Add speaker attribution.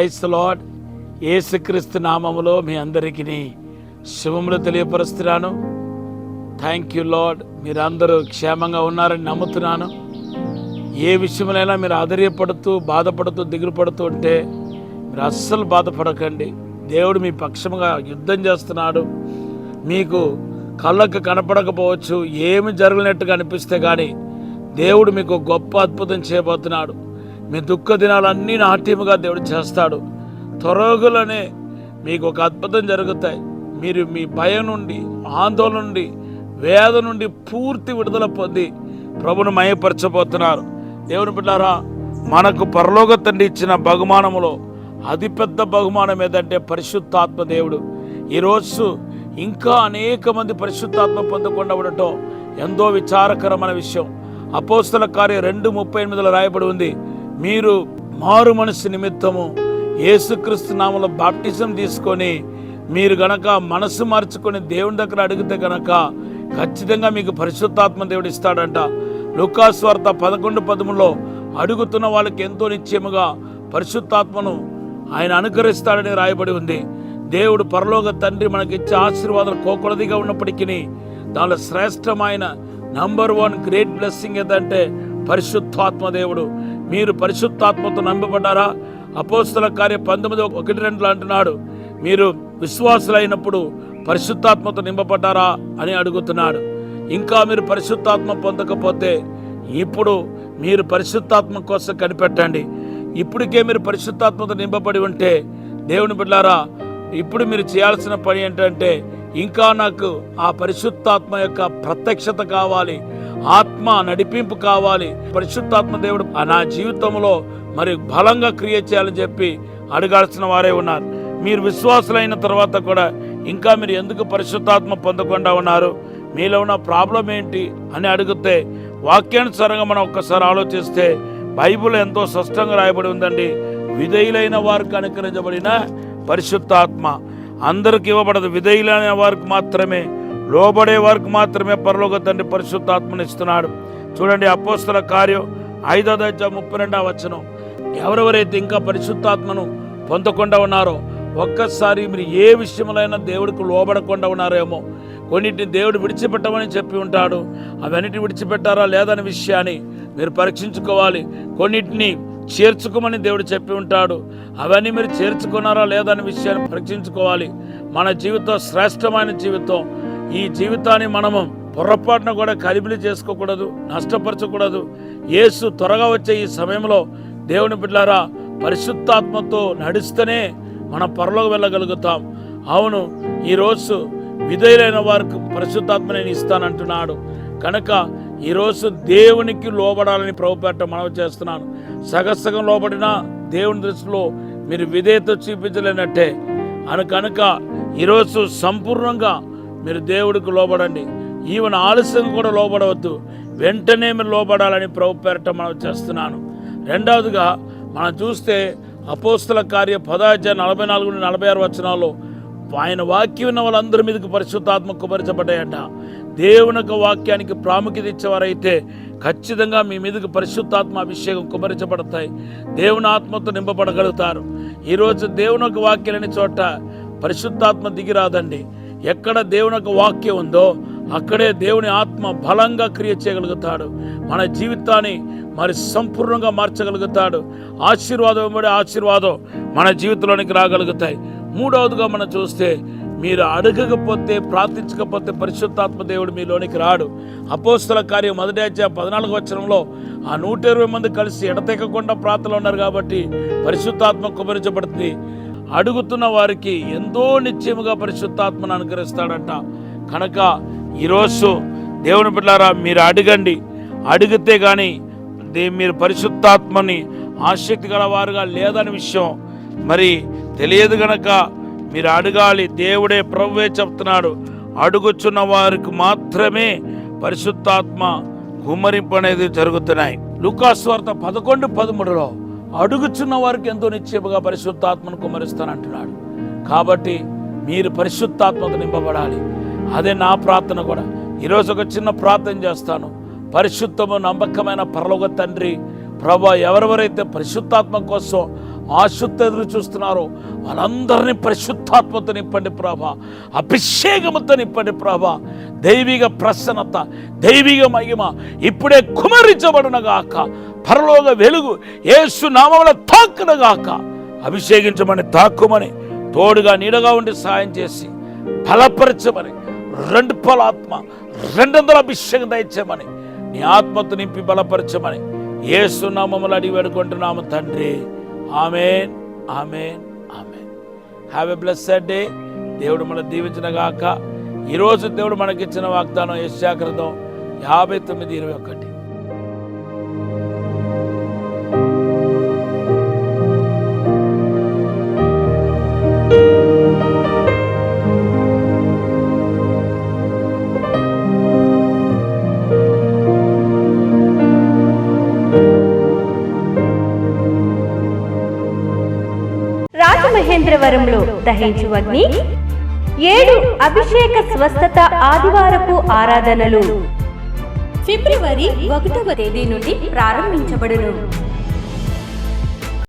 Speaker 1: Praise the lord. యేసుక్రీస్తు నామములో మీ అందరికీ శుభములు తెలియపరుస్తున్నాను. Thank you lord. మీరందరూ క్షేమంగా ఉన్నారని నమ్ముతున్నాను. ఏ విషయంలో మీరు ఆధైర్యపడుతూ బాధపడుతూ దిగులు పడుతూ ఉంటే మీరు అస్సలు బాధపడకండి. దేవుడు మీ పక్షముగా యుద్ధం చేస్తున్నాడు. మీకు కళ్ళకు కనపడకపోవచ్చు, ఏమి జరగనట్టుగా అనిపిస్తే కానీ దేవుడు మీకు గొప్ప అద్భుతం చేయబోతున్నాడు. మీ దుఃఖ దినాలన్నీ నాట్యముగా దేవుడు చేస్తాడు. త్వరలోనే మీకు ఒక అద్భుతం జరుగుతాయి. మీరు మీ భయం నుండి, ఆందోళన నుండి, వేద నుండి పూర్తి విడుదల పొంది ప్రభును మయపరచబోతున్నారు. దేవుని బిడ్డారా, మనకు పరలోక తండ్రి ఇచ్చిన బహుమానములో అతిపెద్ద బహుమానం ఏదంటే పరిశుద్ధాత్మ దేవుడు. ఈరోజు ఇంకా అనేక మంది పరిశుద్ధాత్మ పొందకుండా ఉండటం ఎంతో విచారకరమైన విషయం. అపోస్తల కార్యం 2:38 రాయబడి ఉంది, మీరు మారు మనసు నిమిత్తము యేసుక్రీస్తు నామములో బాప్టిజం తీసుకొని మీరు గనక మనసు మార్చుకొని దేవుని దగ్గర అడిగితే గనక ఖచ్చితంగా మీకు పరిశుద్ధాత్మ దేవుడు ఇస్తాడంట. లూకాసు వార్త 11:13 అడుగుతున్న వాళ్ళకి ఎంతో నిశ్చయముగా పరిశుద్ధాత్మను ఆయన అనుకరిస్తాడని రాయబడి ఉంది. దేవుడు పరలోక తండ్రి మనకిచ్చే ఆశీర్వాదాలు కోకొలదిగా ఉన్నప్పటికీ దానిలో శ్రేష్టమైన నంబర్ 1 గ్రేట్ బ్లెస్సింగ్ ఏదంటే పరిశుద్ధాత్మ దేవుడు. మీరు పరిశుద్ధాత్మతో నింపబడ్డారా? అపోస్తల కార్యం 19:1-2 అంటున్నాడు, మీరు విశ్వాసులైనప్పుడు పరిశుద్ధాత్మతో నింపబడ్డారా అని అడుగుతున్నాడు. ఇంకా మీరు పరిశుద్ధాత్మ పొందకపోతే ఇప్పుడు మీరు పరిశుద్ధాత్మ కోసం కనిపెట్టండి. ఇప్పటికే మీరు పరిశుద్ధాత్మతో నింపబడి ఉంటే దేవుని బిడ్డలారా, ఇప్పుడు మీరు చేయాల్సిన పని ఏంటంటే ఇంకా నాకు ఆ పరిశుద్ధాత్మ యొక్క ప్రత్యక్షత కావాలి, ఆత్మ నడిపింపు కావాలి, పరిశుద్ధాత్మ దేవుడు నా జీవితంలో మరి బలంగా క్రియేట్ చేయాలని చెప్పి అడగాల్సిన వారే ఉన్నారు. మీరు విశ్వాసులైన తర్వాత కూడా ఇంకా మీరు ఎందుకు పరిశుద్ధాత్మ పొందకుండా ఉన్నారు, మీలో ఉన్న ప్రాబ్లం ఏంటి అని అడిగితే వాక్యానుసారంగా మనం ఒక్కసారి ఆలోచిస్తే బైబిల్ ఎంతో స్పష్టంగా రాయబడి ఉందండి. విధేయులైన వారికి అనుకరించబడిన పరిశుద్ధాత్మ అందరికి ఇవ్వబడదు. విధేయులైన వారికి మాత్రమే, లోబడే వారికి మాత్రమే పరలోక తండ్రి పరిశుద్ధాత్మను ఇస్తున్నాడు. చూడండి, అపోస్తల కార్యం 5:32 ఎవరెవరైతే ఇంకా పరిశుద్ధాత్మను పొందకుండా ఉన్నారో ఒక్కసారి మీరు ఏ విషయంలో దేవుడికి లోబడకుండా ఉన్నారేమో, కొన్నిటిని దేవుడు విడిచిపెట్టమని చెప్పి ఉంటాడు, అవన్నిటిని విడిచిపెట్టారా లేదనే విషయాన్ని మీరు పరీక్షించుకోవాలి. కొన్నిటిని చేర్చుకోమని దేవుడు చెప్పి ఉంటాడు, అవన్నీ మీరు చేర్చుకున్నారా లేదనే విషయాన్ని పరీక్షించుకోవాలి. మన జీవితం శ్రేష్టమైన జీవితం. ఈ జీవితాన్ని మనము పొరపాటున కూడా కలిబిలి చేసుకోకూడదు, నష్టపరచకూడదు. యేసు త్వరగా వచ్చే ఈ సమయంలో దేవుని బిడ్డలారా, పరిశుద్ధాత్మతో నడిస్తేనే మనం పరలోకి వెళ్ళగలుగుతాం. అవును, ఈరోజు విధేయులైన వారికి పరిశుద్ధాత్మ నేను ఇస్తానంటున్నాడు. కనుక ఈరోజు దేవునికి లోబడాలని ప్రభుపేట మనవి చేస్తున్నాను. సగం లోబడినా దేవుని దృష్టిలో మీరు విధేయత చూపించలేనట్టే. కనుక ఈరోజు సంపూర్ణంగా మీరు దేవుడికి లోబడండి. ఈవెన్ ఆలస్యంగా కూడా లోబడవద్దు, వెంటనే మీరు లోబడాలని ప్రభుపేట మనవి చేస్తున్నాను. రెండవదిగా మనం చూస్తే అపోస్తల కార్య 10:44-46 ఆయన వాక్యం ఉన్న వాళ్ళందరి మీదకి పరిశుద్ధాత్మ కుమరించబడ్డాయంట. దేవుని యొక్క వాక్యానికి ప్రాముఖ్యత ఇచ్చేవారైతే ఖచ్చితంగా మీ మీదకి పరిశుద్ధాత్మ అభిషేకం కుమరించబడతాయి. దేవుని ఆత్మతో నింపబడగలుగుతారు. ఈరోజు దేవుని యొక్క వాక్యం లేని చోట పరిశుద్ధాత్మ దిగిరాదండి. ఎక్కడ దేవుని యొక్క వాక్యం ఉందో అక్కడే దేవుని ఆత్మ బలంగా క్రియ చేయగలుగుతాడు. మన జీవితాన్ని మరి సంపూర్ణంగా మార్చగలుగుతాడు. ఆశీర్వాదం మన జీవితంలోనికి రాగలుగుతాయి. మూడవదిగా మనం చూస్తే మీరు అడగకపోతే, ప్రార్థించకపోతే పరిశుద్ధాత్మ దేవుడు మీలోనికి రాడు. అపోస్తల కార్యం 1:14 ఆ 120 మంది కలిసి ఎడతెక్కకుండా ప్రార్థనలో ఉన్నారు కాబట్టి పరిశుద్ధాత్మ కుమరించబడుతుంది. అడుగుతున్న వారికి ఎంతో నిశ్చయముగా పరిశుద్ధాత్మను అనుగ్రహిస్తాడంట. కనుక ఈరోజు దేవుని బిడ్డలారా, మీరు అడగండి. అడిగితే కానీ మీరు పరిశుద్ధాత్మని ఆసక్తి గలవారుగా లేదని విషయం మరి తెలియదు. గనక మీరు అడగాలి. దేవుడే ప్రభువే చెప్తున్నాడు, అడుగుచున్న వారికి మాత్రమే పరిశుద్ధాత్మ కుమ్మరింపు అనేది జరుగుతున్నాయి. లూకాసు వార్త 11:13 అడుగుచున్న వారికి ఎంతో నిశ్చయముగా పరిశుద్ధాత్మను కుమ్మరిస్తానంటున్నాడు. కాబట్టి మీరు పరిశుద్ధాత్మతో నింపబడాలి. అదే నా ప్రార్థన కూడా. ఈరోజు ఒక చిన్న ప్రార్థన చేస్తాను. పరిశుద్ధము నమ్మకమైన పరలోక తండ్రి, ప్రభువా, ఎవరెవరైతే పరిశుద్ధాత్మ కోసం ఆశుద్ధ ఎదురు చూస్తున్నారో వాళ్ళందరినీ పరిశుద్ధాత్మతో నింపండి ప్రభా, అభిషేకముతో నింపండి ప్రభా. దైవిక ప్రసన్నత, దైవిక మహిమ ఇప్పుడే కుమరించబడునగాక. పరలోక వెలుగు యేసు నామములో తాకునగాక. అభిషేకించమని, తాక్కుమని, తోడుగా నీడగా ఉండి సాయం చేసి బలపరచమని, 2 ఆత్మ 200 అభిషేకం దయచేయమని, నీ ఆత్మతో నింపి బలపరచమని యేసు నామములో అడిగి వేడుకుంటున్నాము తండ్రి. Amen, amen, amen. Have a blessed day. దేవుడు మనం దీవించునుగాక. ఈరోజు దేవుడు మనకిచ్చిన వాగ్దానం యెషయా గ్రంథం 59:21.
Speaker 2: రాజమహేంద్రవరంలో దహించు అగ్ని 7 అభిషేక స్వస్థత ఆదివారపు ఆరాధనలు ఫిబ్రవరి 1వ తేదీ నుండి ప్రారంభించబడును.